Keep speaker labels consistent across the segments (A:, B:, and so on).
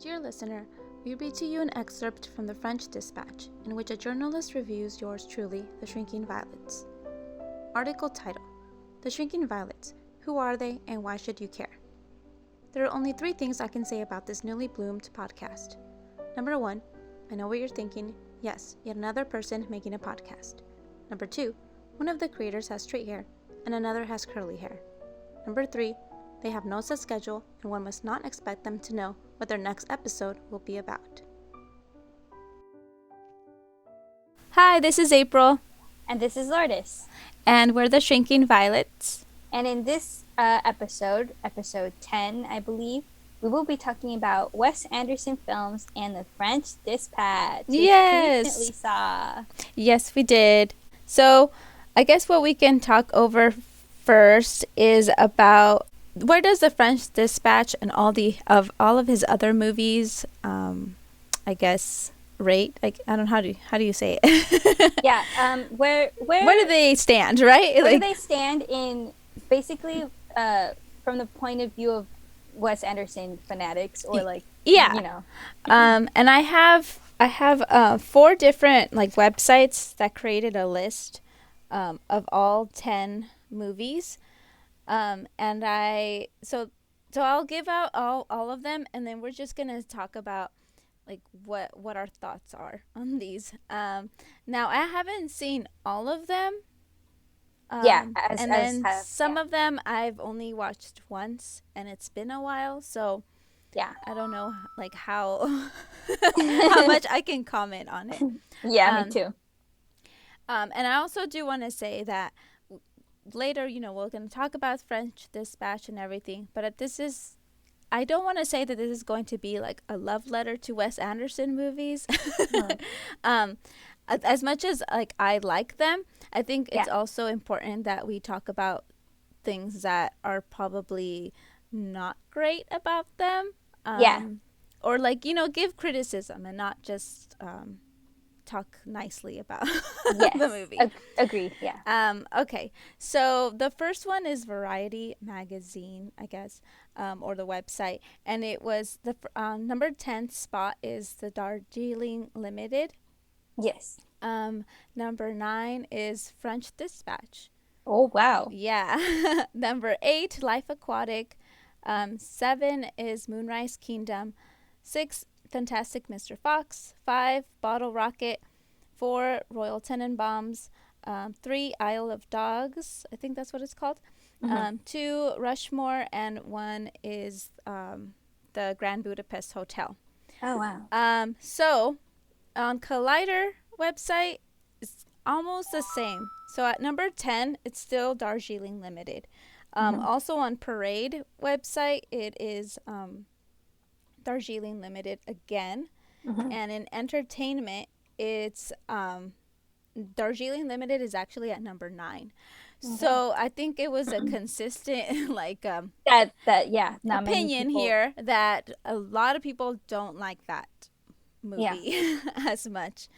A: Dear listener, we read to you an excerpt from the French Dispatch, in which a journalist reviews yours truly, The Shrinking Violets. Article title: The Shrinking Violets. Who are they and why should you care? There are only 3 things I can say about this newly bloomed podcast. Number 1, I know what you're thinking. Yes, yet another person making a podcast. Number 2, one of the creators has straight hair and another has curly hair. Number 3, they have no set schedule and one must not expect them to know what their next episode will be about. Hi, this is April.
B: And this is Lourdes.
A: And we're the Shrinking Violets.
B: And in this episode 10, I believe, we will be talking about Wes Anderson films and the French Dispatch.
A: Yes.
B: We recently saw.
A: Yes, we did. So I guess what we can talk over first is about where does the French Dispatch and all of his other movies, I guess, rate? Like, I don't know, how do you say it?
B: Yeah. Where
A: do they stand, right?
B: Where do they stand in basically from the point of view of Wes Anderson fanatics or
A: And I have 4 different websites that created a list of all 10 movies. So I'll give out all of them, and then we're just gonna talk about what our thoughts are on these. Now I haven't seen all of them. Some of them I've only watched once, and it's been a while, so
B: yeah,
A: I don't know how how much I can comment on it.
B: Yeah, me too.
A: And I also do want to say that later, we're going to talk about French Dispatch and everything, but I don't want to say that this is going to be like a love letter to Wes Anderson movies. As much as I like them, I think it's also important that we talk about things that are probably not great about them. Or give criticism and not just talk nicely about the movie.
B: Agreed. Yeah.
A: Okay. So the first one is Variety magazine, I guess, or the website, and it was the number 10 spot is the Darjeeling Limited.
B: Yes.
A: Number 9 is French Dispatch.
B: Oh wow.
A: Yeah. Number 8, Life Aquatic. 7 is Moonrise Kingdom. 6, Fantastic Mr. Fox. 5, Bottle Rocket. 4, Royal Tenenbaums. 3, Isle of Dogs. I think that's what it's called. 2, Rushmore. And 1 is the Grand Budapest Hotel.
B: Oh, wow.
A: So on Collider website, it's almost the same. So at number 10, it's still Darjeeling Limited. Also on Parade website, it is Darjeeling Limited again. And in entertainment, it's Darjeeling Limited is actually at number 9. So I think it was a consistent opinion here that a lot of people don't like that movie as much.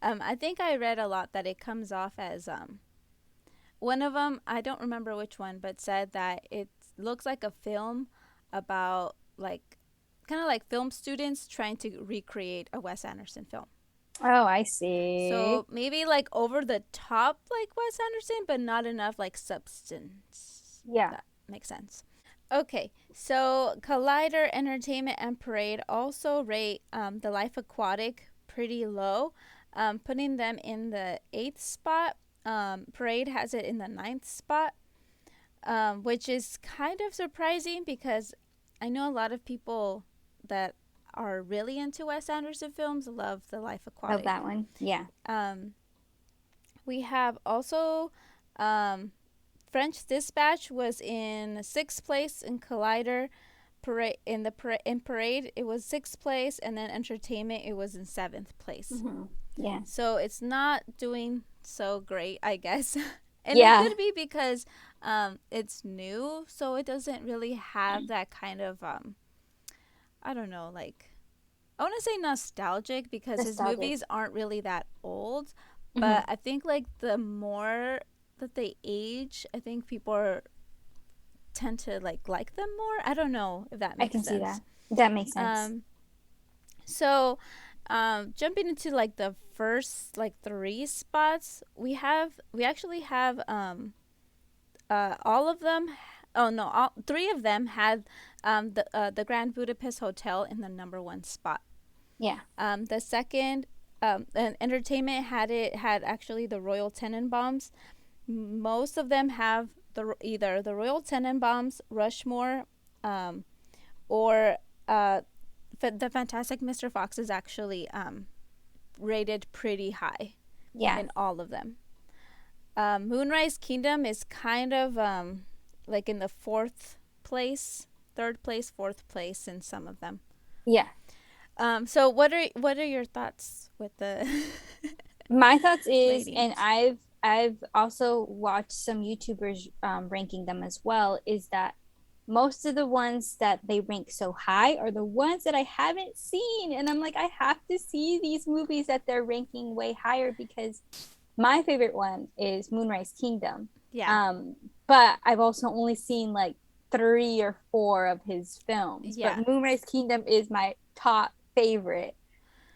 A: I think I read a lot that it comes off as one of them, I don't remember which one, but said that it looks like a film about kind of like film students trying to recreate a Wes Anderson film.
B: Oh, I see.
A: So maybe over the top Wes Anderson, but not enough substance.
B: Yeah.
A: That makes sense. Okay, so Collider, Entertainment, and Parade also rate the Life Aquatic pretty low, putting them in the 8th spot. Parade has it in the 9th spot, which is kind of surprising because I know a lot of people that are really into Wes Anderson films love the Life Aquatic.
B: Love that one, yeah.
A: We have also French Dispatch was in 6th place in Collider. In Parade it was 6th place, and then Entertainment it was in 7th place.
B: Yeah.
A: So it's not doing so great, I guess. And it could be because it's new, so it doesn't really have that kind of I don't know, I want to say nostalgic because his movies aren't really that old, but I think the more that they age, I think people tend to like them more. I don't know if that makes sense.
B: I can see that. That makes sense.
A: So, jumping into like the first like three spots, we actually have all of them. Oh no, all three of them had the Grand Budapest Hotel in the number one spot.
B: Yeah.
A: The second, and entertainment had actually the Royal Tenenbaums. Most of them have either the Royal Tenenbaums, Rushmore, or the Fantastic Mr. Fox is actually rated pretty high
B: Yeah.
A: in all of them. Moonrise Kingdom is kind of like in the fourth place, third place, fourth place in some of them.
B: Yeah.
A: So what are your thoughts with the
B: My thoughts is, and
A: ratings?
B: I've also watched some YouTubers ranking them as well, is that most of the ones that they rank so high are the ones that I haven't seen. And I'm like, I have to see these movies that they're ranking way higher, because my favorite one is Moonrise Kingdom.
A: Yeah,
B: Um, but I've also only seen like three or four of his films.
A: yeah,
B: But Moonrise Kingdom is my top favorite.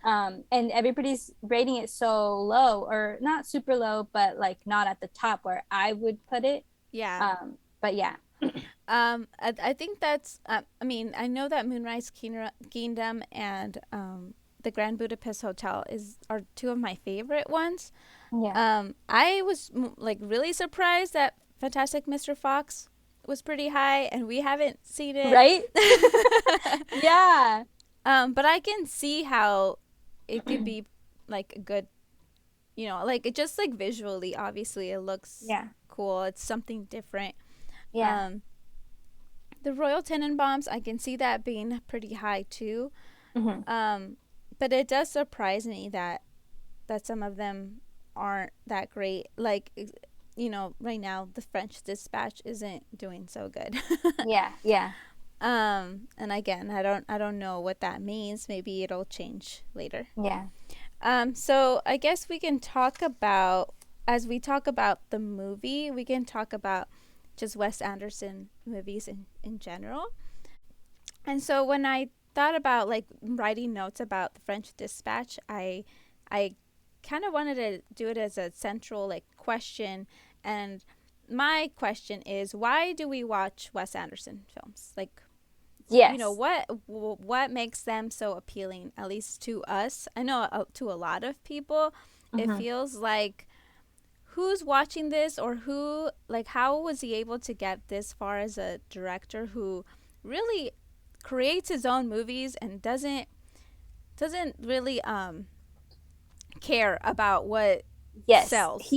B: And everybody's rating it so low, or not super low, but like not at the top where I would put it.
A: yeah.
B: But yeah.
A: I think that's. I mean, I know that Kingdom and the Grand Budapest Hotel are two of my favorite ones.
B: Yeah.
A: I was like really surprised that Fantastic Mr. Fox was pretty high, and we haven't seen it.
B: Right? Yeah.
A: But I can see how it could be like a good, like it just like visually, obviously it looks
B: Yeah.
A: cool. It's something different.
B: Yeah.
A: Um, the Royal Tenenbaums, I can see that being pretty high too.
B: Hmm.
A: But it does surprise me that some of them aren't that great. Like, right now the French Dispatch isn't doing so good.
B: Yeah. Yeah.
A: And again, I don't know what that means. Maybe it'll change later.
B: Yeah.
A: So I guess we can talk about, as we talk about the movie, we can talk about just Wes Anderson movies in general. And so when I thought about like writing notes about the French Dispatch, I kind of wanted to do it as a central like question. And my question is, why do we watch Wes Anderson films? Like,
B: Yes.
A: what makes them so appealing, at least to us? I know to a lot of people it
B: Hmm.
A: feels like, who's watching this, or who, like, how was he able to get this far as a director who really creates his own movies and doesn't really care about what
B: Yes.
A: sells.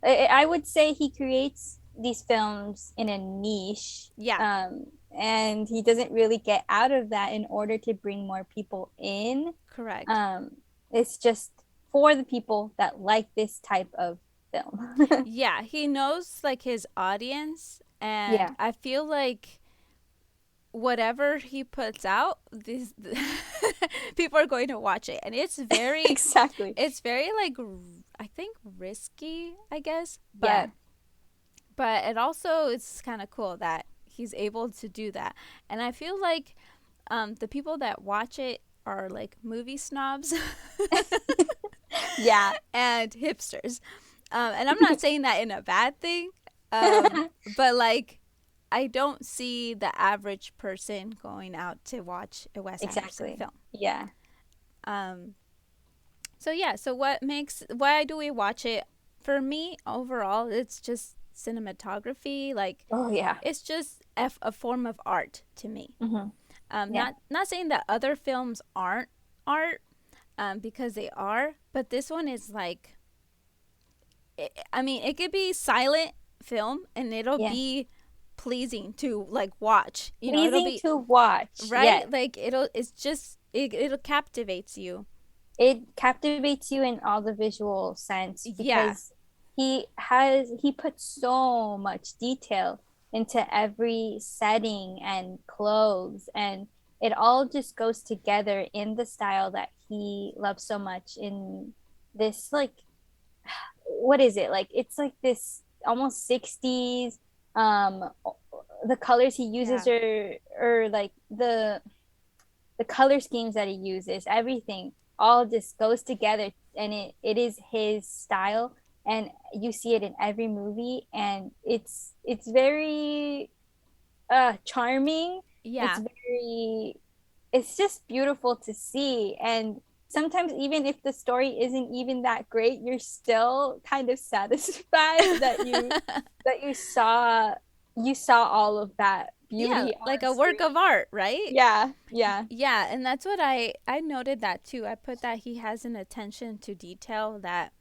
B: I would say he creates these films in a niche.
A: Yeah,
B: And he doesn't really get out of that in order to bring more people in.
A: correct.
B: Um, it's just for the people that like this type of film.
A: Yeah, he knows like his audience, and
B: Yeah.
A: I feel like whatever he puts out, these people are going to watch it, and
B: Exactly.
A: it's very like I think risky, I guess,
B: Yeah.
A: but it also is kind of cool that he's able to do that. And I feel like the people that watch it are like movie snobs
B: Yeah.
A: and hipsters. And I'm not saying that in a bad thing, but like, I don't see the average person going out to watch a Wes Anderson
B: Exactly.
A: film.
B: Yeah.
A: Um, so yeah, so why do we watch it? For me, overall, it's just cinematography. Like,
B: Oh yeah.
A: it's just a form of art to me.
B: Hmm. Yeah.
A: Not saying that other films aren't art, because they are, but this one is like, I mean, it could be silent film and it'll
B: Yeah.
A: be pleasing to like watch. It'll
B: Pleasing
A: be
B: to watch. Yes.
A: right. Like it'll captivates you.
B: It captivates you in all the visual sense,
A: Yeah,
B: because he puts so much detail into every setting and clothes, and it all just goes together in the style that he loves so much, in this like, what is it, like it's like this almost 60s. um the colors he uses
A: yeah,
B: are like the color schemes that he uses, everything all just goes together, and it is his style, and you see it in every movie, and it's very charming. It's
A: Yeah.
B: very, it's just beautiful to see. And sometimes even if the story isn't even that great, you're still kind of satisfied that you saw all of that
A: Yeah,
B: beauty
A: like
B: on
A: a work of
B: screen.
A: art, right?
B: Yeah, yeah,
A: Yeah, and that's what I noted that too. I put that he has an attention to detail that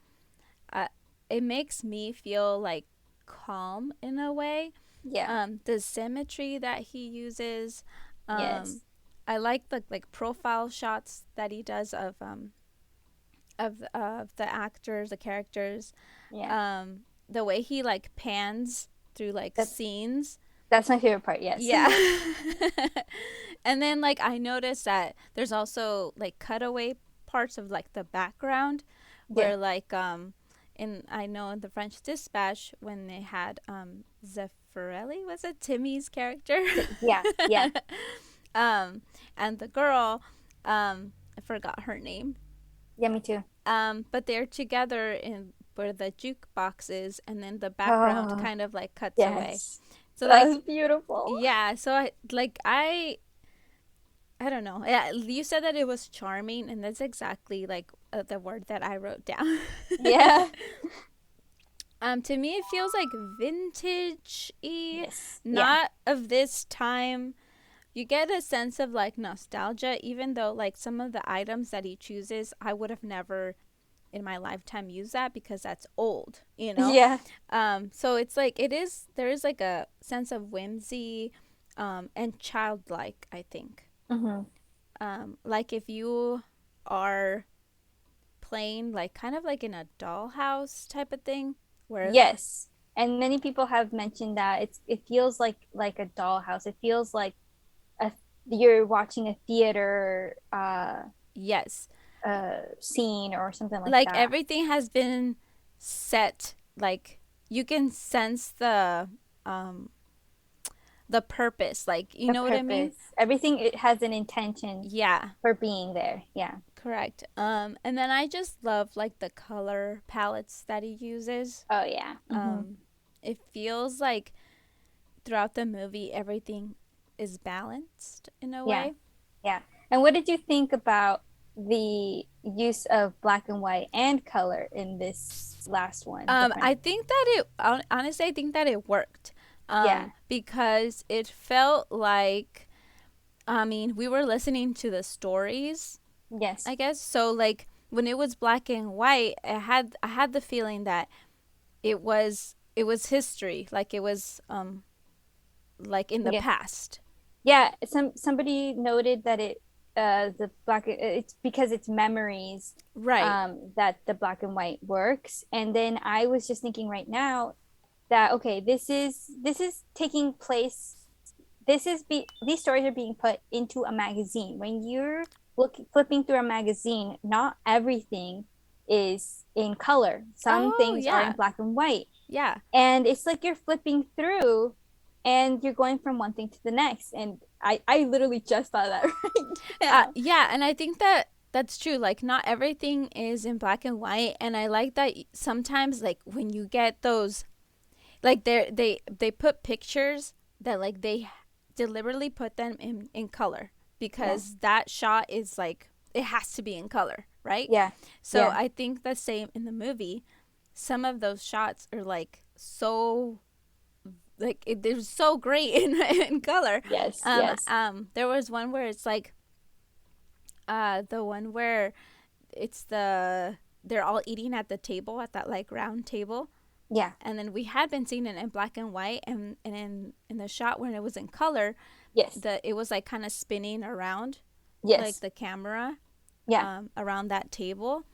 A: uh, it makes me feel like calm in a way.
B: yeah,
A: The symmetry that he uses, um,
B: yes,
A: I like the like profile shots that he does of the actors, the characters,
B: yeah.
A: um, the way he like pans through like
B: That
A: scenes.
B: that's my favorite part. Yes.
A: Yeah. And then like I noticed that there's also like cutaway parts of like the background
B: Yeah,
A: where like in I know in the French Dispatch when they had Zeffirelli, was it Timmy's character?
B: yeah, yeah,
A: um and the girl, I forgot her name.
B: yeah. Me too.
A: But they're together in where the jukebox is, and then the background
B: Oh,
A: kind of like cuts away.
B: yes,
A: So like
B: that's beautiful.
A: yeah, so I don't know. Yeah, you said that it was charming, and that's exactly like the word that I wrote down.
B: Yeah.
A: To me, it feels like vintage-y,
B: Yes. Yeah.
A: not of this time. You get a sense of like nostalgia, even though like some of the items that he chooses, I would have never in my lifetime used that because that's old, you know?
B: Yeah.
A: So it's like there is like a sense of whimsy, and childlike, I think.
B: Hmm.
A: Like if you are playing like kind of like in a dollhouse type of thing where
B: Yes. And many people have mentioned that it feels like a dollhouse. It feels like a you're watching a theater
A: yes,
B: scene or something like
A: like
B: that.
A: everything has been set, like you can sense um the purpose, like you
B: The
A: know what I mean?
B: purpose. Everything it has an intention
A: Yeah,
B: for being there. Yeah.
A: correct. And then I just love like the color palettes that he uses.
B: Oh yeah. Hmm.
A: um it feels like throughout the movie everything is balanced in a
B: Yeah.
A: way.
B: Yeah. And what did you think about the use of black and white and color in this last one, the
A: I
B: print?
A: think that honestly, I think that it worked.
B: Yeah.
A: Because it felt like, I mean, we were listening to the stories,
B: Yes.
A: I guess. So like when it was black and white, I had the feeling that it was history, like it was like in the
B: Yeah.
A: past.
B: Yeah, somebody noted that the black it's because it's memories
A: Right.
B: that the black and white works. And then I was just thinking right now that okay, this is taking place, these stories are being put into a magazine. When you're flipping through a magazine, not everything is in color. Some
A: Oh,
B: things are in
A: yeah.
B: black and white.
A: Yeah.
B: And it's like you're flipping through and you're going from one thing to the next. And I literally just thought that right now.
A: Yeah, and I think that that's true. Like not everything is in black and white, and I like that sometimes like when you get those like they put pictures that like they deliberately put them in color
B: Yeah,
A: because that shot is like it has to be in color, right?
B: yeah,
A: So
B: yeah,
A: I think the same in the movie. Some of those shots are like so like they're so great in color.
B: yes, yes,
A: There was one where it's like the one where it's they're all eating at the table at that like round table,
B: yeah,
A: and then we had been seeing it in black and white, and in the shot when it was in color,
B: yes,
A: it was like kind of spinning around like
B: yes,
A: the camera
B: yeah,
A: around that table.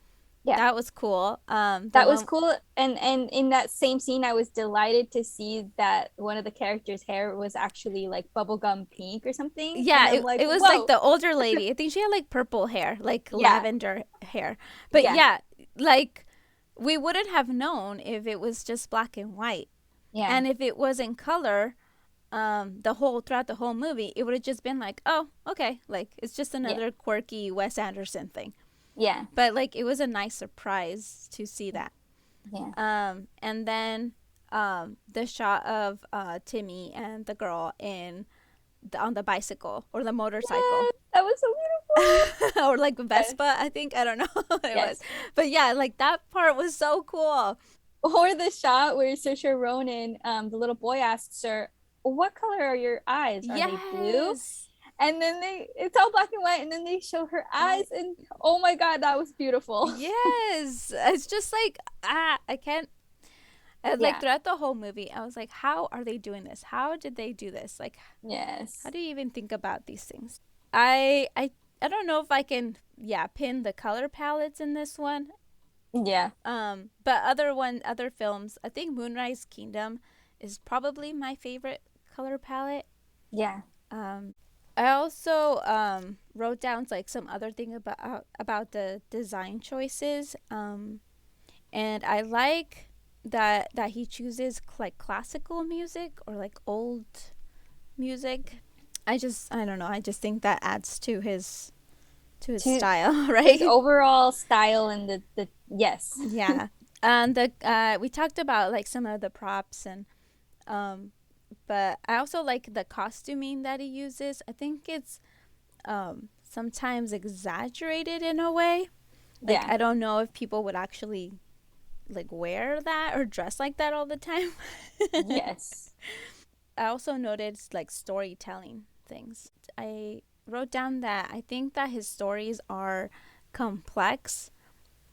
B: yeah.
A: That was cool. The
B: That was
A: one,
B: cool. And in that same scene, I was delighted to see that one of the characters' hair was actually like bubblegum pink or something. And
A: yeah,
B: I'm like,
A: it was like
B: whoa.
A: the older lady. I think she had like purple hair, like
B: Yeah,
A: lavender hair. But
B: yeah,
A: yeah, like we wouldn't have known if it was just black and white.
B: yeah,
A: And if it was in color, throughout the whole movie, it would have just been like, oh, okay, like it's just
B: Yeah.
A: another quirky Wes Anderson thing.
B: Yeah.
A: But like it was a nice surprise to see that.
B: Yeah.
A: And then the shot of Timmy and the girl on the bicycle or the motorcycle.
B: Yes, that was so beautiful.
A: Or like
B: Yes.
A: Vespa, I think. I don't know what it was.
B: Yes.
A: But yeah, like that part was so cool.
B: Or the shot where Saoirse Ronan, the little boy asks her, "What color are your eyes? Are they blue?"
A: Yes.
B: And then it's all black and white, and then they show her eyes, and oh my God, that was beautiful.
A: Yes. It's just like, I can't. Like
B: Yeah.
A: throughout the whole movie, I was like, how are they doing this? How did they do this? Like,
B: Yes.
A: how do you even think about these things? I don't know if I can, yeah, pin the color palettes in this one.
B: Yeah.
A: But other films, I think Moonrise Kingdom is probably my favorite color palette.
B: Yeah.
A: I also wrote down like some other thing about the design choices. And I like that he chooses like classical music or like old music. I don't know. I just think that adds to his style, right?
B: His overall style and the yes.
A: Yeah. And the we talked about like some of the props and but I also like the costuming that he uses. I think it's sometimes exaggerated in a way. Like
B: Yeah.
A: I don't know if people would actually like wear that or dress like that all the time.
B: Yes.
A: I also noticed like storytelling things. I wrote down that I think that his stories are complex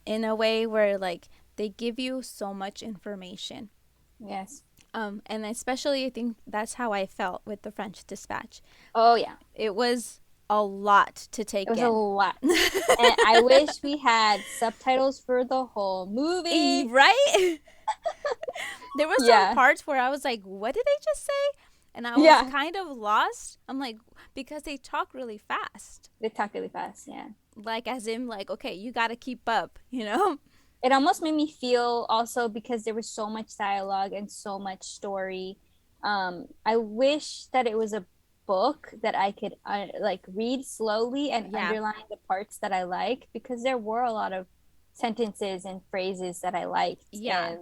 A: in a way where like they give you so much information.
B: Yes.
A: And especially I think that's how I felt with the French Dispatch.
B: Oh yeah.
A: It was a lot to take
B: It was a
A: in.
B: lot. And I wish we had subtitles for the whole movie.
A: Right? There were some
B: Yeah.
A: parts where I was like, what did they just say? And I was
B: Yeah.
A: kind of lost. I'm like, because they talk really fast.
B: They talk really fast, yeah.
A: Like, as in, like, okay, you got to keep up, you know?
B: It almost made me feel also because there was so much dialogue and so much story. I wish that it was a book that I could like read slowly and
A: Yeah.
B: underline the parts that I like, because there were a lot of sentences and phrases that I liked.
A: Yeah.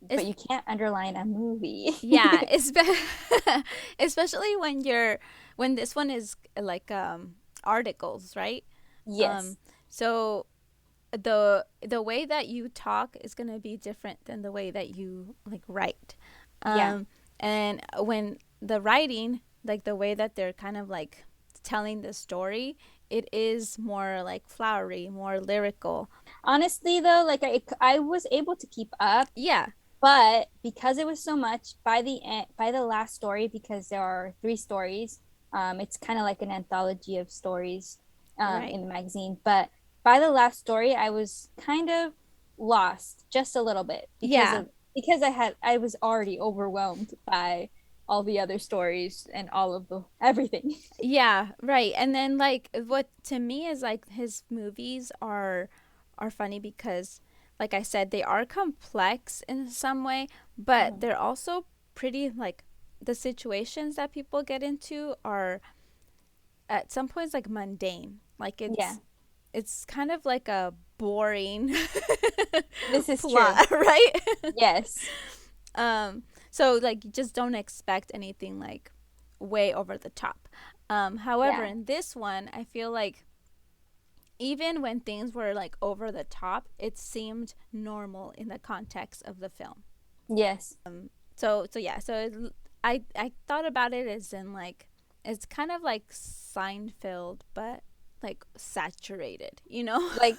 B: But you can't underline a movie.
A: Yeah. Especially when this one is like articles, right?
B: Yes.
A: So the way that you talk is going to be different than the way that you like write.
B: Yeah.
A: And when the writing, like the way that they're kind of like telling the story, it is more like flowery, more lyrical.
B: Honestly, though, like I was able to keep up.
A: Yeah.
B: But because it was so much, by the end, by the last story, because there are 3 stories, it's kind of like an anthology of stories
A: Right.
B: in the magazine. But by the last story, I was kind of lost just a little bit because I was already overwhelmed by all the other stories and all of the everything.
A: Yeah, right. And then like what to me is like his movies are funny because like I said they are complex in some way, but they're also pretty like the situations that people get into are at some points like mundane. Like
B: Yeah,
A: it's kind of like a boring
B: this is
A: plot,
B: true.
A: right?
B: Yes.
A: So like you just don't expect anything like way over the top. However,
B: Yeah.
A: in this one, I feel like even when things were like over the top, it seemed normal in the context of the film.
B: Yes.
A: So yeah, I thought about it as in like it's kind of like Seinfeld, but like saturated, you know?
B: Like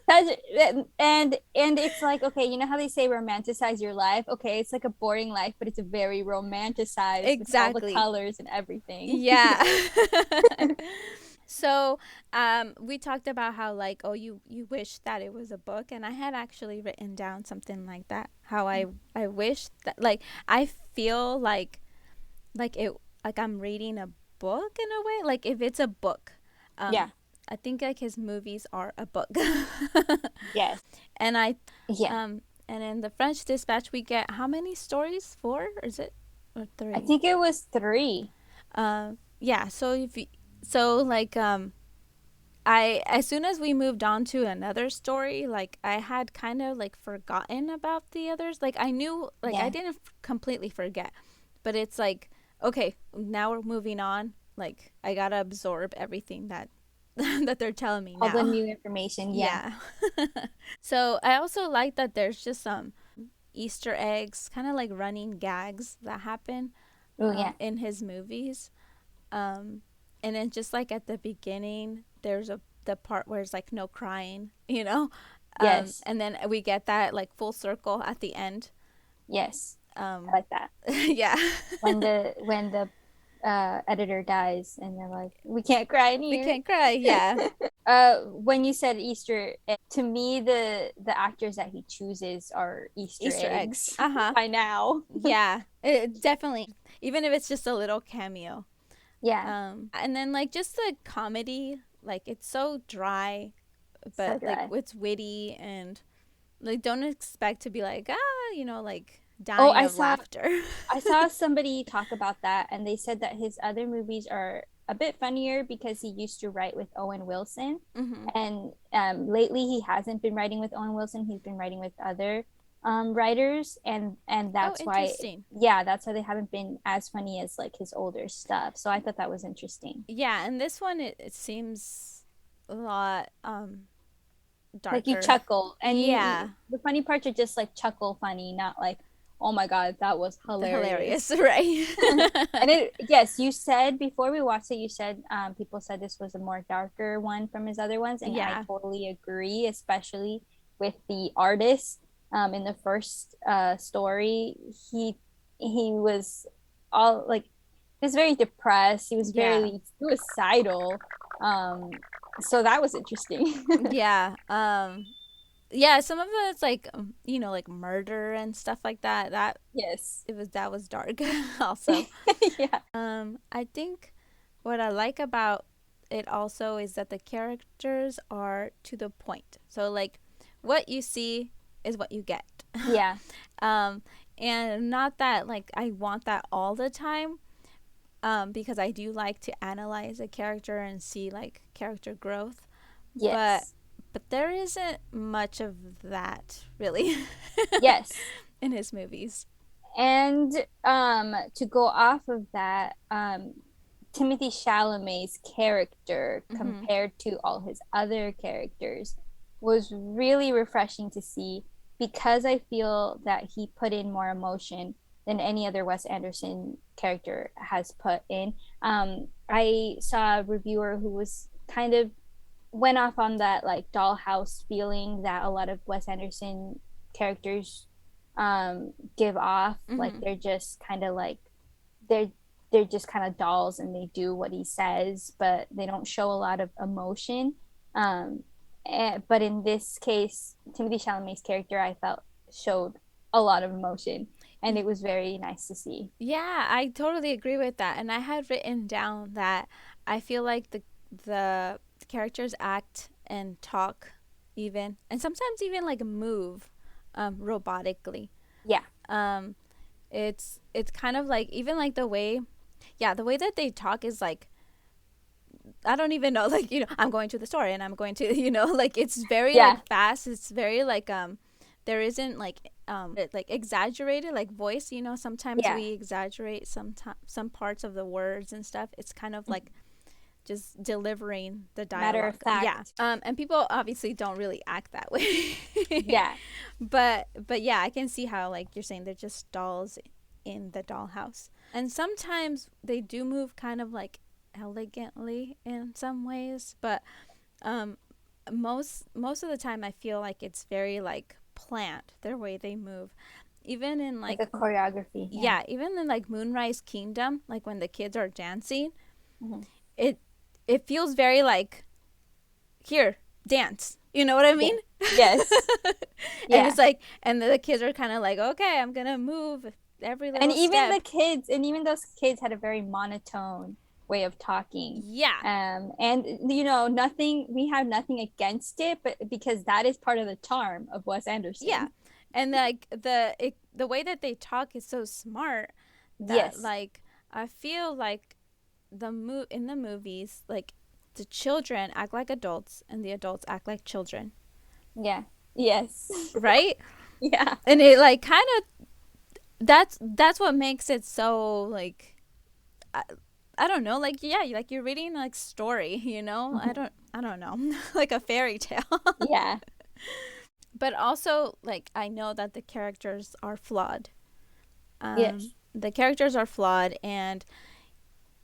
B: and it's like, okay, you know how they say romanticize your life? Okay, it's like a boring life, but it's very romanticized with all the
A: Exactly.
B: colors and everything.
A: Yeah. So, we talked about how like, oh, you wish that it was a book, and I had actually written down something like that. How I wish that like I feel like it like I'm reading a book in a way. Like if it's a book,
B: Yeah.
A: I think like his movies are a book.
B: Yes.
A: And
B: Yeah.
A: and in the French Dispatch we get how many stories? 4? Or is it? or
B: I
A: three.
B: think it was three.
A: Yeah. So like I as soon as we moved on to another story, like I had kind of like forgotten about the others. Like I knew, like I
B: Yeah.
A: didn't completely forget, but it's like okay, now we're moving on. Like I gotta absorb everything that that they're telling me
B: All the
A: now.
B: new information. Yeah.
A: Yeah. So I also like that there's just some Easter eggs, kind of like running gags that happen
B: Oh, yeah.
A: in his movies. Um, and then just like at the beginning, there's a the part where it's like no crying, you know.
B: Yes.
A: And then we get that like full circle at the end.
B: Yes. I
A: Um,
B: like that.
A: yeah,
B: When the editor dies and they're like, we can't cry in
A: we
B: here.
A: can't cry. Yeah,
B: When you said Easter, to me the actors that he chooses are Easter
A: Easter eggs.
B: eggs
A: Uh huh.
B: by now.
A: Yeah, definitely. Even if it's just a little cameo.
B: Yeah,
A: And then like just the comedy, like it's so dry,
B: so
A: but like
B: dry.
A: it's witty and like don't expect to be like like
B: Oh,
A: dying
B: I
A: of
B: saw
A: laughter.
B: I saw somebody talk about that, and they said that his other movies are a bit funnier because he used to write with Owen Wilson,
A: Hmm.
B: and lately he hasn't been writing with Owen Wilson. He's been writing with other writers, and
A: Oh,
B: that's why,
A: interesting.
B: yeah, that's why they haven't been as funny as like his older stuff. So I thought that was interesting.
A: Yeah, and this one it seems a lot
B: Like you
A: darker.
B: chuckle, and
A: Yeah,
B: the funny parts are just like chuckle funny, not like, oh my God, that was hilarious.
A: hilarious, right?
B: And it, yes, you said before we watched it, you said people said this was a more darker one from his other ones, and I
A: Yeah,
B: totally agree, especially with the artist. In the first story, he was all like, he was very depressed. He was
A: yeah,
B: very suicidal. Um, so that was interesting.
A: yeah. Yeah, some of it's like like murder and stuff like that.
B: Yes.
A: That was dark also.
B: Yeah.
A: I think what I like about it also is that the characters are to the point. So like what you see is what you get.
B: Yeah.
A: um and not that like I want that all the time, because I do like to analyze a character and see like character growth, but
B: Yes.
A: there isn't much of that really
B: Yes.
A: in his movies.
B: And to go off of that, Timothy Chalamet's character
A: Hmm.
B: compared to all his other characters was really refreshing to see, because I feel that he put in more emotion than any other Wes Anderson character has put in. I saw a reviewer who was kind of went off on that like dollhouse feeling that a lot of Wes Anderson characters give off. Like
A: Hmm.
B: they're just kind of like, they're they're just kind of dolls, and they do what he says, but they don't show a lot of emotion. But in this case, Timothy Chalamet's character, I felt, showed a lot of emotion, and it was very nice to see.
A: Yeah, I totally agree with that. And I had written down that I feel like the characters act and talk even, and sometimes even like move robotically.
B: Yeah.
A: Um, it's kind of like even like the way, yeah, the way that they talk is like I don't even know, like I'm going to the store and I'm going to like it's very
B: Yeah.
A: like fast. It's very like there isn't like like exaggerated like voice. Sometimes
B: Yeah.
A: we exaggerate some parts of the words and stuff. It's kind of like just delivering the
B: Matter of
A: dialogue. Yeah.
B: fact.
A: And people obviously don't really act that way.
B: Yeah.
A: But yeah, I can see how like you're saying they're just dolls in the dollhouse. And sometimes they do move kind of like elegantly in some ways, but um most of the time I feel like it's very like planned their way they move. Even in
B: Like
A: like
B: a choreography. Yeah.
A: yeah, even in like Moonrise Kingdom, like when the kids are dancing,
B: Mm-hmm.
A: it it feels very like here, dance. You know what I
B: Yeah.
A: mean?
B: Yes.
A: And
B: Yeah.
A: it's like and the kids are kind of like, "Okay, I'm going to move every
B: And
A: little
B: even the
A: step."
B: kids, and even those kids had a very monotone way of talking.
A: Yeah.
B: And nothing, we have nothing against it, but because that is part of the charm of Wes
A: Yeah.
B: Anderson.
A: And like the way that they talk is so smart that
B: Yes.
A: like I feel like in the movies, like the children act like adults and the adults act like children,
B: Yeah. Yes.
A: right?
B: Yeah.
A: And it like kind of that's what makes it so like I, I don't know, like yeah, like you're reading like story, you know?
B: Mhm.
A: I don't know. Like a fairy tale.
B: Yeah.
A: But also like I know that the characters are flawed.
B: Yes.
A: The characters are flawed, and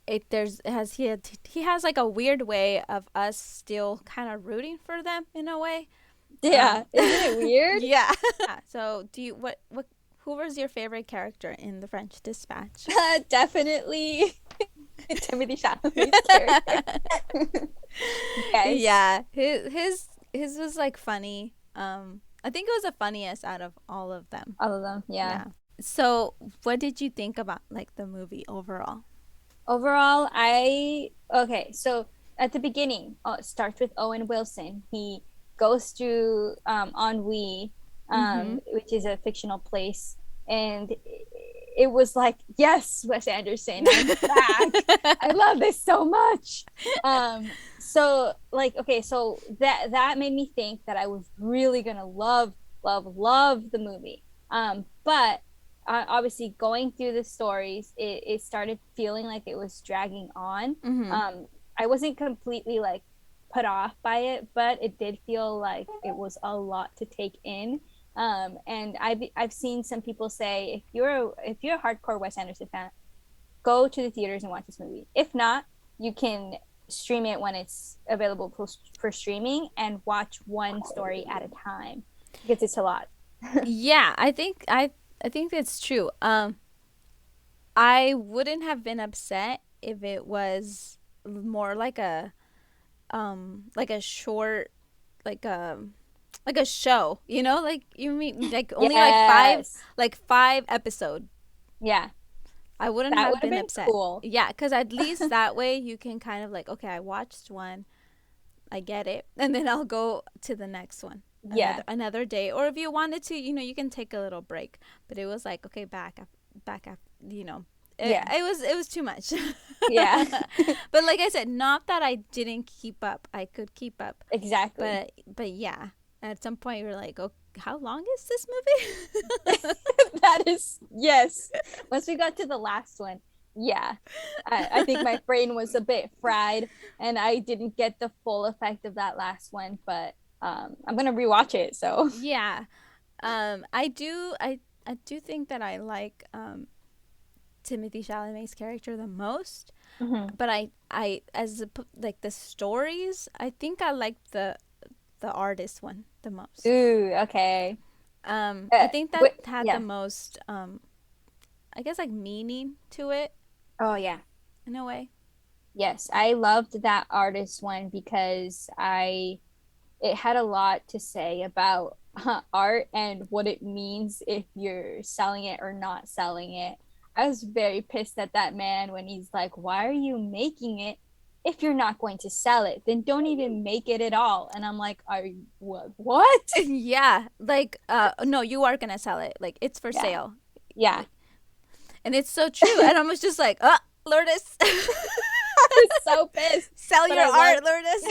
A: he has like a weird way of us still kind of rooting for them in a way.
B: Yeah. Isn't it weird?
A: Yeah. So do you what who was your favorite character in the French Dispatch?
B: Definitely Timothy Chalamet's character. Yes.
A: Yeah, his was like funny. I think it was the funniest out of all of them.
B: All of them. Yeah.
A: Yeah. So what did you think about like the movie overall?
B: Overall, okay, so at the beginning, it starts with Owen Wilson. He goes to Ennui,
A: Mm-hmm.
B: which is a fictional place, and it was like, yes, Wes Anderson, I'm back. I love this so much. So like, okay, so that made me think that I was really gonna love the movie. But obviously going through the stories, it started feeling like it was dragging on.
A: Mm-hmm.
B: I wasn't completely like put off by it, but it did feel like it was a lot to take in. And I've seen some people say if you're a hardcore Wes Anderson fan, go to the theaters and watch this movie. If not, you can stream it when it's available for streaming and watch one story at a time because it's a lot.
A: Yeah, I think that's true. I wouldn't have been upset if it was more like a short like a like a show, you know? Like you mean like only
B: Yes.
A: like 5 episode.
B: Yeah.
A: I wouldn't
B: That
A: have
B: would have
A: been
B: been
A: upset.
B: cool.
A: Yeah, cuz at least that way you can kind of like okay, I watched one, I get it, and then I'll go to the next one
B: Yeah.
A: another day. Or if you wanted to, you know, you can take a little break. But it was like okay, back up, you know.
B: Yeah.
A: It was too much.
B: Yeah.
A: But like I said, not that I didn't keep up. I could keep up.
B: Exactly.
A: But yeah, at some point you're like, "Oh, how long is this movie?"
B: That is, yes. Once we got to the last one, yeah. I think my brain was a bit fried and I didn't get the full effect of that last one, but I'm gonna rewatch it. So
A: Yeah. I do think that I like Timothy Chalamet's character the most,
B: Mhm.
A: but like the stories, I think I like the artist one the most.
B: Ooh, okay.
A: I think that had the
B: Yeah.
A: most I guess like meaning to it
B: Oh yeah.
A: in a way.
B: Yes, I loved that artist one because I it had a lot to say about art and what it means if you're selling it or not selling it. I was very pissed at that man when he's like, "Why are you making it if you're not going to sell it? Then don't even make it at all." And I'm like, "Are you what? What?"
A: Yeah, like no, you are gonna sell it. Like it's for
B: Yeah,
A: sale.
B: yeah.
A: And it's so true. And I was just like, Lourdes,
B: I was so pissed,
A: sell
B: but
A: your
B: I love.
A: art, Lourdes.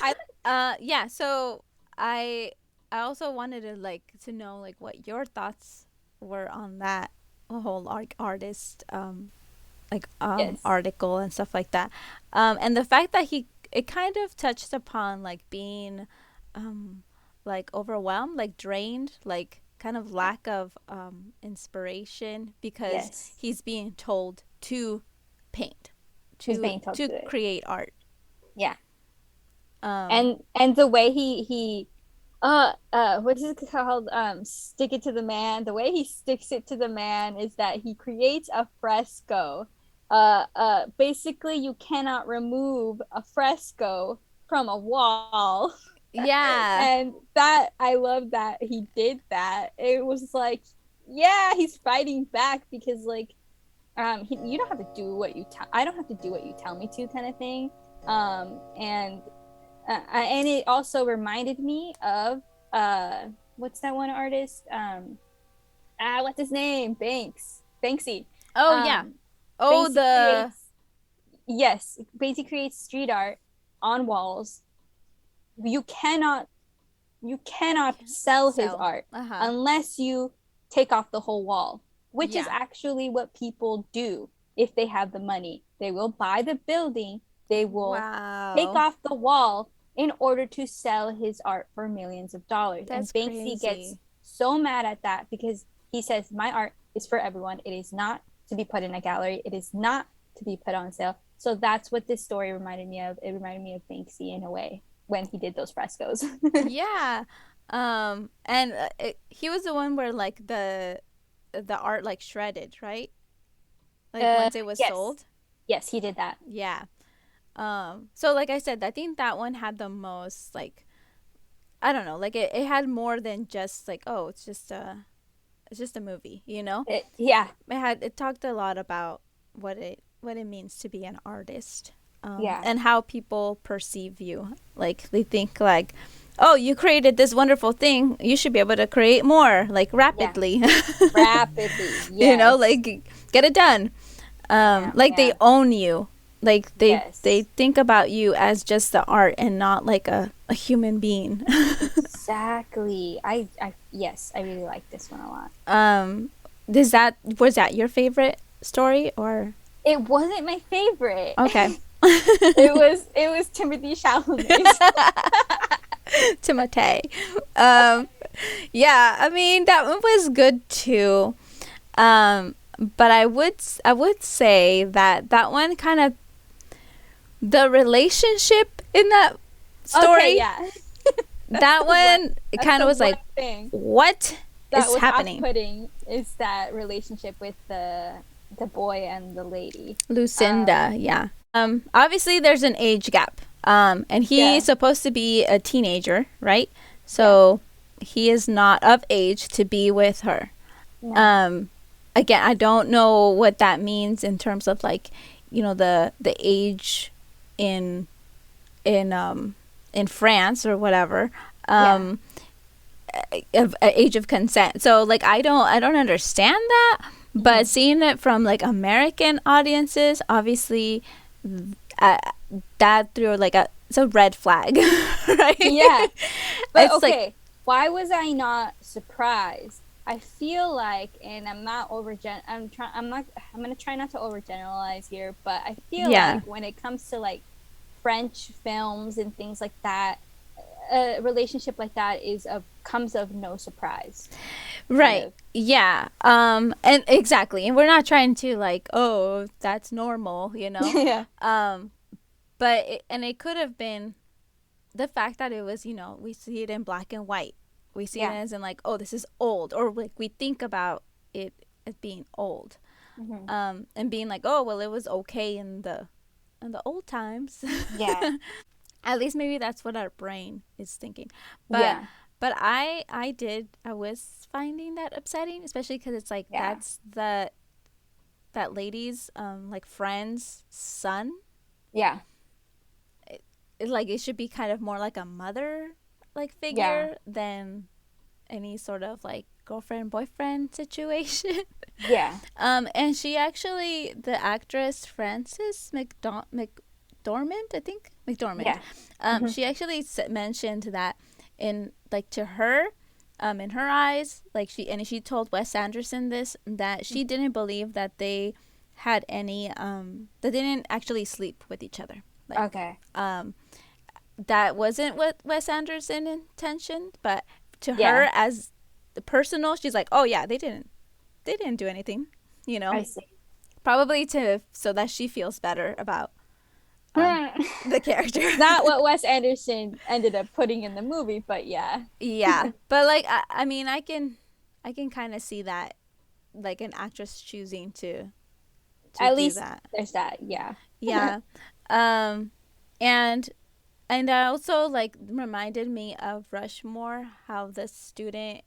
B: I
A: Yeah. So I I also wanted to like to know like what your thoughts were on that whole artist
B: yes,
A: article and stuff like that. And the fact that he it kind of touched upon like being like overwhelmed, like drained, like kind of lack of inspiration because
B: yes.
A: he's being told to paint,
B: He's being told
A: to
B: to do it.
A: create art.
B: Yeah,
A: Um,
B: and the way he what is it called, stick it to the man, the way he sticks it to the man is that he creates a fresco. Basically you cannot remove a fresco from a wall.
A: yeah,
B: And that I love that he did that. It was like, yeah, he's fighting back because like you don't have to do what you tell I don't have to do what you tell me to, kind of thing. And and it also reminded me of what's that one artist, what's his name, Banksy.
A: Oh yeah.
B: Um,
A: Oh
B: Banksy
A: the
B: creates yes, Banksy creates street art on walls. You cannot sell his
A: cell.
B: art
A: Uh-huh.
B: unless you take off the whole wall, which is
A: Yeah.
B: actually what people do if they have the money. They will buy the building, they will take
A: Wow.
B: off the wall in order to sell his art for millions of dollars. And
A: That's
B: Banksy gets
A: crazy.
B: so mad at that because he says, my art is for everyone. It is not to be put in a gallery, it is not to be put on sale. So that's what this story reminded me of. It reminded me of Banksy in a way when he did those frescoes.
A: Yeah. And he was the one where like the art like shredded, right? Like once it was
B: Yes.
A: sold.
B: Yes, he did that.
A: Yeah. So like I said, I think that one had the most like I don't know, like it had more than just like, oh, it's just a movie, you know?
B: Yeah,
A: It talked a lot about what it means to be an artist.
B: yeah,
A: And how people perceive you. Like they think like, oh, you created this wonderful thing, you should be able to create more like
B: yeah.
A: rapidly.
B: Rapidly,
A: You know,
B: yes.
A: like get it done.
B: Yeah,
A: Like they
B: yeah.
A: own you. Like they
B: Yes.
A: think about you as just the art and not like a human being.
B: Exactly. Yes, I really like this one a lot.
A: um was that your favorite story or
B: It wasn't my favorite.
A: okay.
B: It was Timothy Chalamet's.
A: Timotei. Um yeah, I mean that one was good too. But I would say that that one kind of the relationship in that
B: Okay,
A: story,
B: yeah.
A: that one it
B: That's
A: kind of
B: the
A: was
B: one
A: like
B: thing
A: what
B: that
A: is
B: was
A: happening?
B: off-putting is that relationship with the boy and the lady.
A: Lucinda, yeah. Obviously there's an age gap. And
B: Yeah,
A: he's supposed to be a teenager, right?
B: yeah.
A: So he is not of age to be with her.
B: No.
A: Um, Again, I don't know what that means in terms of like, you know, the age in in um in France or whatever.
B: Yeah.
A: Um, of age of consent. So like I don't understand that, but
B: Mhm.
A: seeing it from like American audiences, obviously uh, that threw like a it's a red flag, right?
B: Yeah. But
A: It's like
B: okay, why was I not surprised? I feel like, and I'm not I'm gonna try not to overgeneralize here, but I feel
A: yeah,
B: like when it comes to like French films and things like that, a relationship like that is of comes of no surprise, kind
A: right.
B: of.
A: Yeah. And exactly. And we're not trying to like, oh, that's normal, you know.
B: Yeah.
A: Um but and it could have been the fact that it was, you know, we see it in black and white. We see it
B: Yeah.
A: as in like, oh, this is old, or like we think about it as being old,
B: Hmm.
A: and being like, oh, well, it was okay in the old times.
B: Yeah.
A: At least maybe that's what our brain is thinking. But
B: Yeah.
A: I was finding that upsetting, especially because it's like
B: Yeah.
A: that's that lady's like friend's son.
B: Yeah.
A: Like it should be kind of more like a mother like
B: Yeah.
A: figure than any sort of like girlfriend boyfriend situation.
B: Yeah.
A: And she actually, the actress Frances McDormand, I think McDormand,
B: Yeah. Hmm.
A: she actually mentioned that in like to her, in her eyes, like she told Wes Anderson this, that she didn't believe that they had any that they didn't actually sleep with each other, like
B: Okay.
A: that wasn't what Wes Anderson intentioned, but to
B: Yeah.
A: her as the personal, she's like, oh yeah, they didn't do anything, you know,
B: I see.
A: probably to so that she feels better about the character.
B: Not what Wes Anderson ended up putting in the movie, but yeah.
A: Yeah, but like I mean, I can kind of see that, like an actress choosing to
B: At
A: do
B: least
A: that.
B: there's that. Yeah.
A: Yeah, um, and I also like reminded me of Rushmore, how the student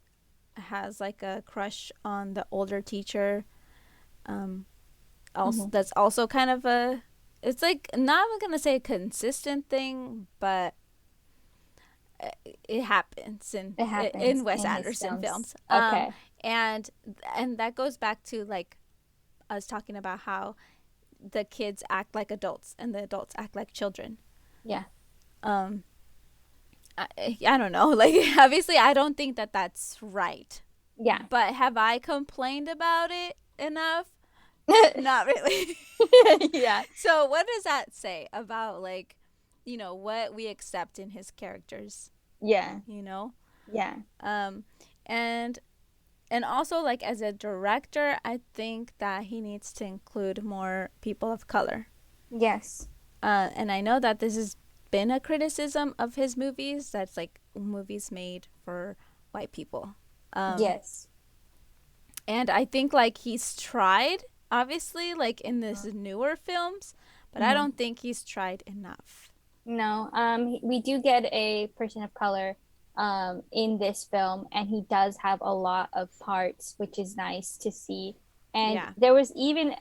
A: has like a crush on the older teacher. Um, Also,
B: Hmm.
A: that's also kind of a. It's like not I'm gonna say a consistent thing, but it happens
B: It
A: in
B: happens
A: Wes
B: in his
A: Anderson
B: films.
A: films.
B: Okay.
A: And that goes back to like us talking about how the kids act like adults and the adults act like children.
B: Yeah.
A: Um, I don't know. Like, obviously, I don't think that that's right.
B: Yeah.
A: But have I complained about it enough? Not really.
B: Yeah.
A: So, what does that say about, like, what we accept in his characters?
B: Yeah.
A: You know?
B: Yeah.
A: Um, and also, like, as a director, I think that he needs to include more people of color.
B: Yes.
A: And I know that this has been a criticism of his movies. That's like movies made for white people.
B: Yes.
A: And I think like he's tried, obviously, like in this newer films, but I don't think he's tried enough.
B: No. We do get a person of color in this film, and he does have a lot of parts, which is nice to see. And
A: Yeah.
B: there was even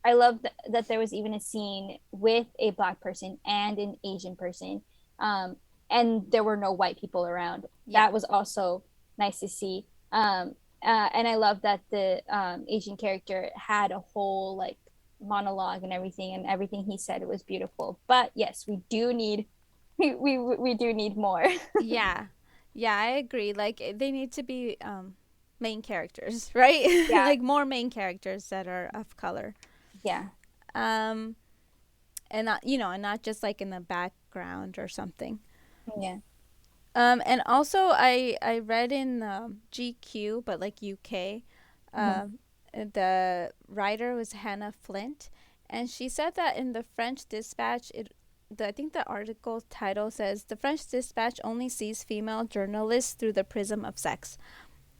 B: I love that there was even a scene with a black person and an Asian person, and there were no white people around.
A: Yeah.
B: That was also nice to see. And I love that the Asian character had a whole like monologue and everything he said was beautiful. But yes, we do need we do need more.
A: Yeah. Yeah, I agree. Like they need to be main characters, right?
B: Yeah.
A: Like more main characters that are of color.
B: Yeah.
A: Um and not and not just like in the background or something.
B: Yeah.
A: And also I read in GQ, but like UK, the writer was Hannah Flint, and she said that in the French Dispatch, I think the article title says the French Dispatch only sees female journalists through the prism of sex.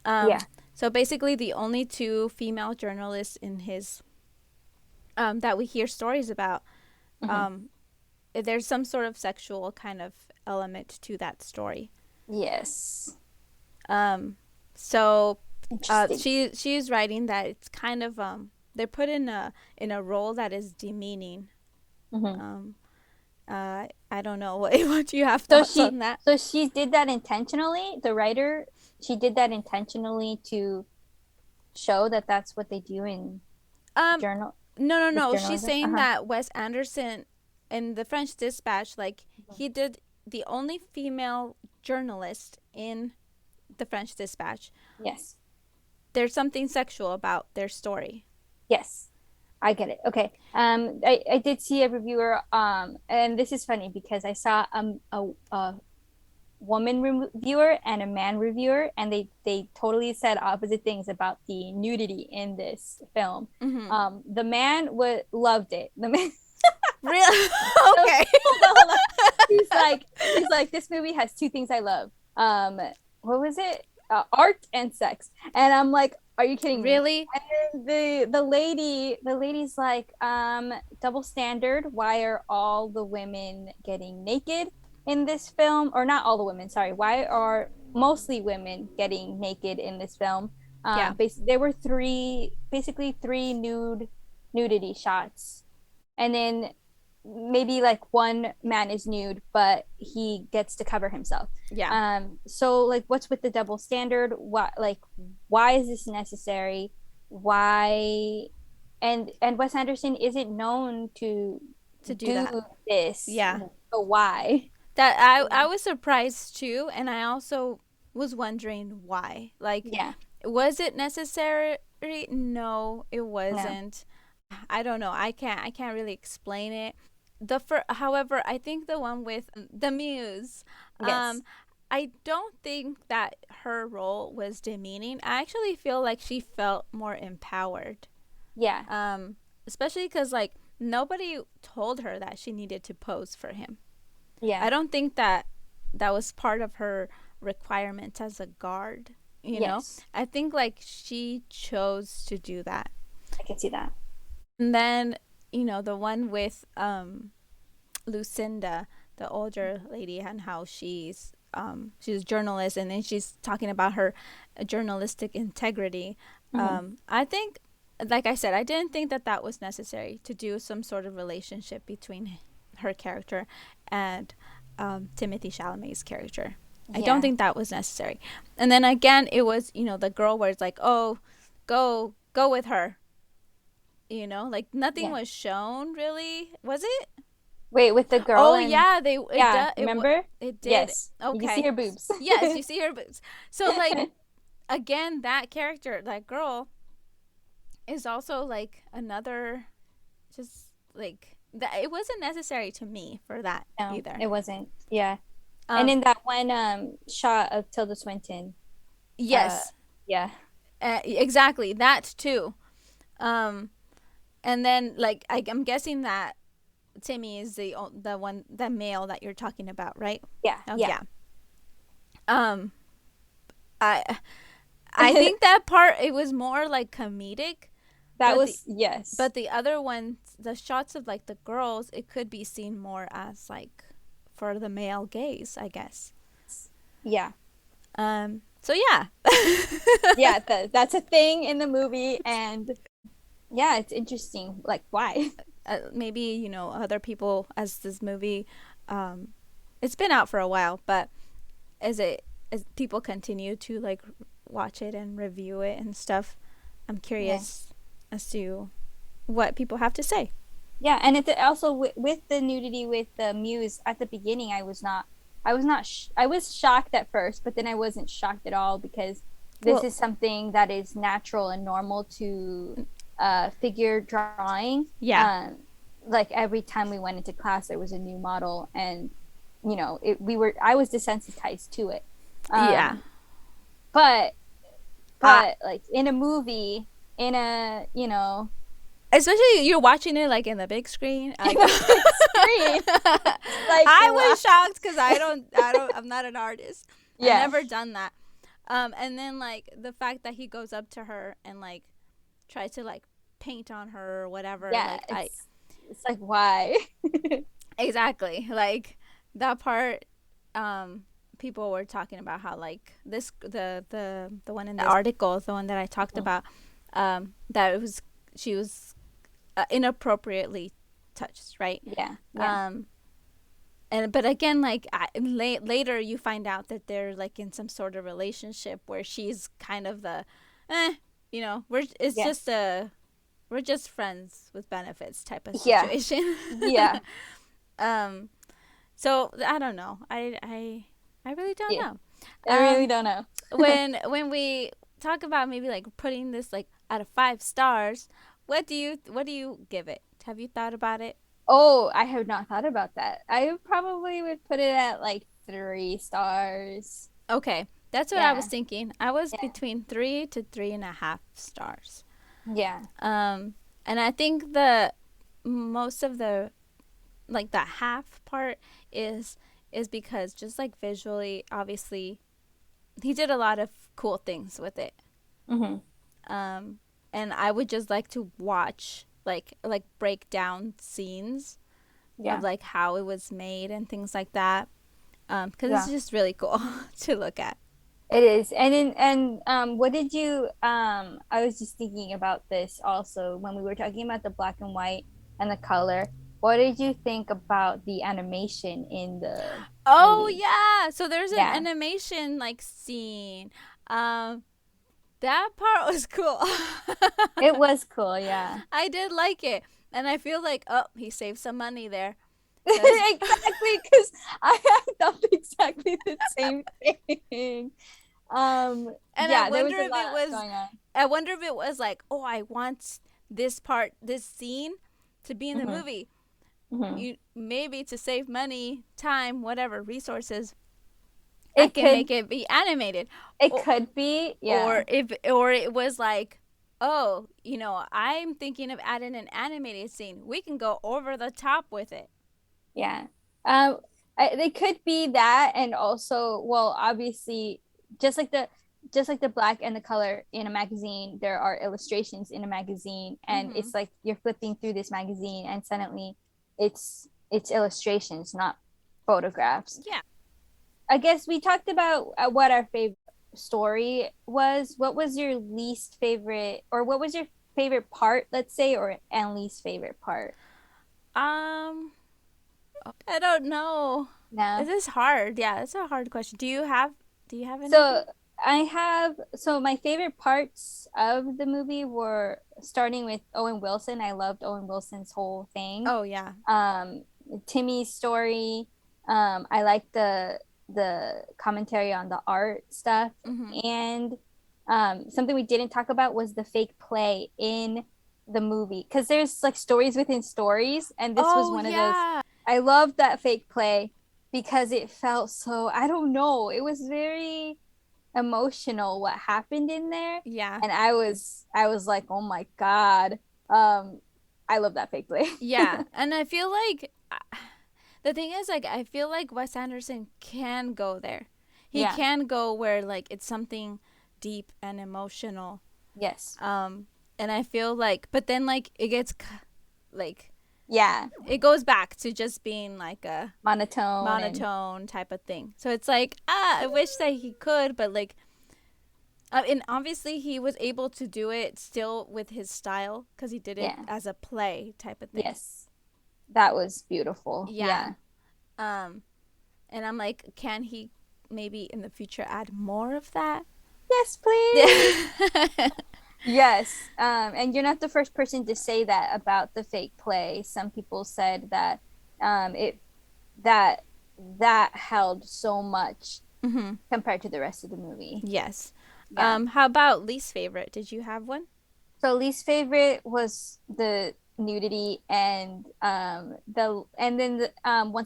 B: Yeah.
A: So basically, the only two female journalists in his that we hear stories about, there's some sort of sexual kind of element to that story.
B: Yes.
A: So
B: Interesting.
A: she's writing that it's kind of they're put in a role that is demeaning. I don't know what you have thoughts on that.
B: So she did that intentionally. The writer, she did that intentionally to show that that's what they do in journal.
A: No. She's
B: Journalism.
A: saying that Wes Anderson in the French Dispatch, like he did the only female journalist in the French Dispatch.
B: Yes.
A: There's something sexual about their story.
B: Yes. I get it. Okay. I did see a reviewer, and this is funny because I saw a woman reviewer and a man reviewer, and they totally said opposite things about the nudity in this film. The man loved it. The man
A: Really? Okay.
B: He's like this movie has two things I love. What was it? Art and sex. And I'm like, are you kidding me?
A: Really?
B: And then the lady's like, double standard. Why are all the women getting naked in this film? Or not all the women, sorry. Why are mostly women getting naked in this film?
A: Yeah.
B: There were basically three nudity shots. And then maybe like one man is nude, but he gets to cover himself.
A: Yeah.
B: So like, what's with the double standard? Why is this necessary? Why? And Wes Anderson isn't known to
A: do that.
B: This.
A: Yeah.
B: So why?
A: That I was surprised too, and I also was wondering why. Like, was it necessary? No, it wasn't. No. I don't know. I can't really explain it. However, I think the one with the muse,
B: yes.
A: I don't think that her role was demeaning. I actually feel like she felt more empowered.
B: Yeah.
A: Especially because like nobody told her that she needed to pose for him.
B: Yeah.
A: I don't think that was part of her requirement as a guard. You know, I think like she chose to do that.
B: I can see that.
A: And then the one with Lucinda, the older lady, and how she's a journalist, and then she's talking about her journalistic integrity. I think, like I said, I didn't think that was necessary to do some sort of relationship between her character and Timothée Chalamet's character. I don't think that was necessary. And then again, it was the girl where it's like, oh, go with her. like nothing
B: Yeah.
A: was shown really, was it?
B: Wait, with the girl
A: Oh
B: and
A: yeah, they it
B: yeah,
A: does
B: remember?
A: it did.
B: Yes. You can see
A: Okay.
B: her boobs.
A: Yes, you see her boobs. So like again, that character, that girl, is also like another, just like that. It wasn't necessary to me for that
B: No,
A: either.
B: it wasn't. Yeah. And
A: Um,
B: in that one shot of Tilda Swinton, uh
A: yes,
B: yeah.
A: exactly that too. Um, and then like I'm guessing that Timmy is the one, the male that you're talking about, right?
B: Yeah,
A: Oh
B: yeah.
A: yeah. Um, I I think that part, it was more like comedic,
B: That
A: but the
B: was yes.
A: but the other ones, the shots of like the girls, it could be seen more as like for the male gaze, I guess.
B: Yeah.
A: So yeah.
B: Yeah, that's a thing in the movie and yeah, it's interesting. Like why?
A: Maybe other people, as this movie, um, it's been out for a while, but as people continue to like watch it and review it and stuff, I'm
B: Yeah.
A: curious as to what people have to say.
B: Yeah, and it also with the nudity with the muse at the beginning, I was not, I was shocked at first, but then I wasn't shocked at all because this
A: Well,
B: is something that is natural and normal to figure drawing.
A: yeah,
B: Like every time we went into class, there was a new model, and I was desensitized to it.
A: yeah.
B: Um, but
A: Uh,
B: like in a movie, in a
A: Especially you're watching it like in the big screen.
B: in
A: Like,
B: a big screen, like
A: I
B: wow.
A: was shocked because I'm not an artist. I've
B: Yeah.
A: never done that. And then like the fact that he goes up to her and like tries to like paint on her or whatever.
B: Yeah,
A: Like I
B: it's like why?
A: exactly like that part. People were talking about how like this the one in the article, the one that I talked about, that it was she was inappropriately touched, right?
B: Yeah, yeah,
A: And but again, like later you find out that they're like in some sort of relationship where she's kind of the, it's
B: yeah,
A: just a we're just friends with benefits type of
B: yeah,
A: situation.
B: yeah,
A: um, so I don't know. I really don't
B: yeah.
A: know.
B: I really
A: Um,
B: don't know.
A: when we talk about maybe like putting this like out of 5 stars, what do you give it? Have you thought about it?
B: Oh, I have not thought about that. I probably would put it at like 3 stars.
A: Okay, that's what I was
B: Yeah,
A: thinking. I was
B: yeah,
A: between 3 to 3.5 stars.
B: yeah.
A: Um, and I think the most of the like the half part is because just like visually, obviously, he did a lot of cool things with it.
B: Mm-hmm.
A: Um, and I would just like to watch like break down scenes of
B: Yeah,
A: like how it was made and things like that. Because it's
B: yeah.
A: just really cool to look at.
B: It is. What did you I was just thinking about this also when we were talking about the black and white and the color. What did you think about the animation in the
A: Oh
B: movie?
A: yeah, so there's an
B: Yeah.
A: animation like scene. Um, that part was cool.
B: It was cool, yeah.
A: I did like it, and I feel like he saved some money there, cause
B: Exactly, because I thought exactly the same thing.
A: and
B: Yeah, there was a lot going on.
A: I wonder if it was like, oh, I want this scene to be in the
B: Hmm.
A: movie.
B: Hmm.
A: You maybe to save money, time, whatever resources, I
B: It
A: can
B: could
A: make it be animated.
B: it
A: Or,
B: could be, yeah.
A: or it was like, oh, I'm thinking of adding an animated scene. We can go over the top with it.
B: Yeah. They could be that, and also, well, obviously, just like the just like the black and the color in a magazine, there are illustrations in a magazine, and
A: Mm-hmm.
B: it's like you're flipping through this magazine, and suddenly, it's illustrations, not photographs.
A: Yeah.
B: I guess we talked about what our favorite story was. What was your least favorite, or what was your favorite part, let's say, or and least favorite part?
A: Um, I don't know.
B: No.
A: This is hard. Yeah, it's a hard question. Do you have
B: So
A: anything?
B: So my favorite parts of the movie were starting with Owen Wilson. I loved Owen Wilson's whole thing.
A: Oh yeah.
B: Um, Timmy's story. I like the commentary on the art stuff.
A: Mm-hmm.
B: And something we didn't talk about was the fake play in the movie, because there's like stories within stories, and this was
A: Oh
B: one of those.
A: yeah.
B: I loved that fake play because it felt so, I don't know, it was very emotional what happened in there.
A: Yeah.
B: And I was like, oh my God. um I love that fake play.
A: Yeah. And I feel like the thing is, like, I feel like Wes Anderson can go there. He
B: Yeah.
A: can go where like it's something deep and emotional.
B: Yes.
A: And I feel like, but then like it gets like
B: Yeah.
A: it goes back to just being like a
B: Monotone.
A: type of thing. So it's like, I wish that he could, but like, and obviously he was able to do it still with his style because he did it
B: Yeah.
A: as a play type of thing.
B: Yes. That was beautiful.
A: Yeah.
B: Yeah.
A: And I'm like, can he maybe in the future add more of that?
B: Yes, please. Yes. And you're not the first person to say that about the fake play. Some people said that it that that held so much
A: Mm-hmm.
B: compared to the rest of the movie.
A: Yes.
B: Yeah.
A: How about least favorite? Did you have one?
B: So least favorite was the nudity, and once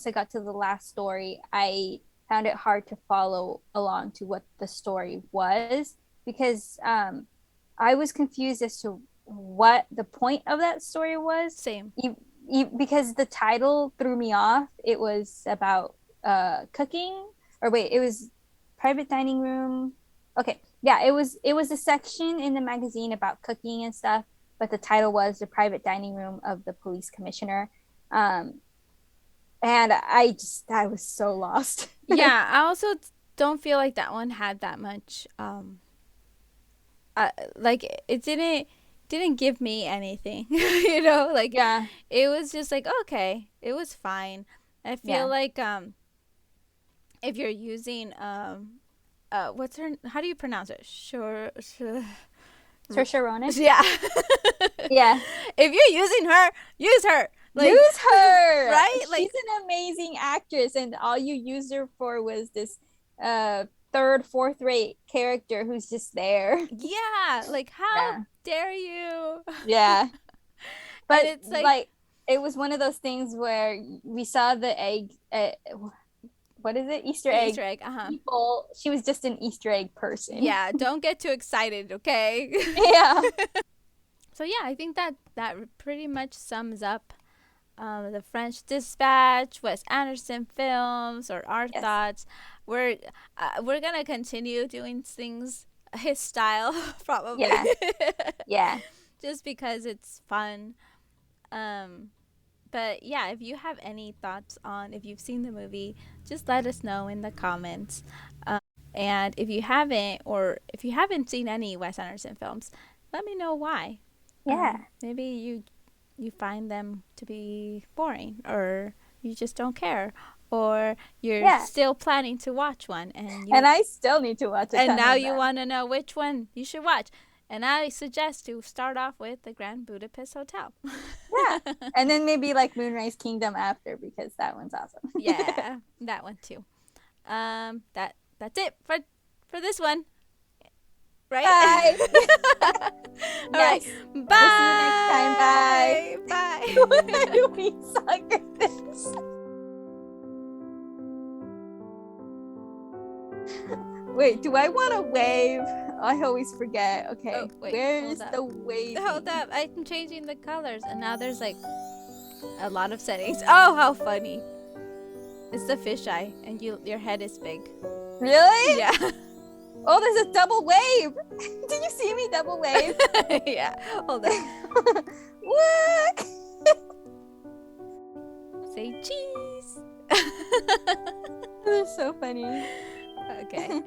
B: I got to the last story, I found it hard to follow along to what the story was, because I was confused as to what the point of that story was.
A: Same.
B: Because the title threw me off. It was about cooking, or wait, it was private dining room. Okay, yeah, it was a section in the magazine about cooking and stuff, but the title was the private dining room of the police commissioner. And I was so lost.
A: Yeah, I also don't feel like that one had that much like it didn't give me anything. Like,
B: Yeah.
A: it was just like, okay, it was fine. I feel
B: Yeah.
A: like if you're using what's her, how do you pronounce it?
B: Saoirse Ronan.
A: Yeah.
B: Yeah.
A: If you're using her, use her. Like,
B: Use her.
A: right?
B: She's
A: Like,
B: an amazing actress, and all you used her for was this third, fourth rate character who's just there.
A: yeah, like, how
B: Yeah.
A: dare you?
B: Yeah.
A: And
B: But
A: it's like,
B: like, it was one of those things where we saw the egg, what is it? Easter egg
A: Easter egg, uh-huh.
B: people. She was just an Easter egg person.
A: Yeah, don't get too excited, okay?
B: Yeah.
A: So yeah, I think that pretty much sums up the French Dispatch, Wes Anderson films, or our
B: Yes.
A: thoughts. We're gonna continue doing things his style, probably.
B: Yeah. Yeah.
A: Just because it's fun. But yeah, if you have any thoughts on, if you've seen the movie, just let us know in the comments. And if you haven't seen any Wes Anderson films, let me know why.
B: Yeah.
A: Maybe you find them to be boring, or you just don't care, or you're
B: Yeah.
A: still planning to watch one, and
B: I still need to watch it.
A: and now you want to know which one you should watch. And I suggest to start off with the Grand Budapest Hotel.
B: Yeah. And then maybe like Moonrise Kingdom after, because that one's awesome.
A: Yeah, that one too. That's it for this one. Right?
B: Bye.
A: All right.
B: Yes.
A: Bye.
B: We'll see you next time.
A: Bye.
B: Why do we suck at this? Wait, do I want to wave? I always forget. Okay.
A: Oh, wait,
B: Where's
A: hold up.
B: the wave?
A: Hold up. I'm changing the colors, and now there's like a lot of settings. Oh, how funny. It's the fisheye, and your head is big.
B: Really?
A: Yeah.
B: Oh, there's a double wave. Did you see me double wave?
A: Yeah. Hold on.
B: What?
A: Say cheese.
B: They're so funny.
A: Okay.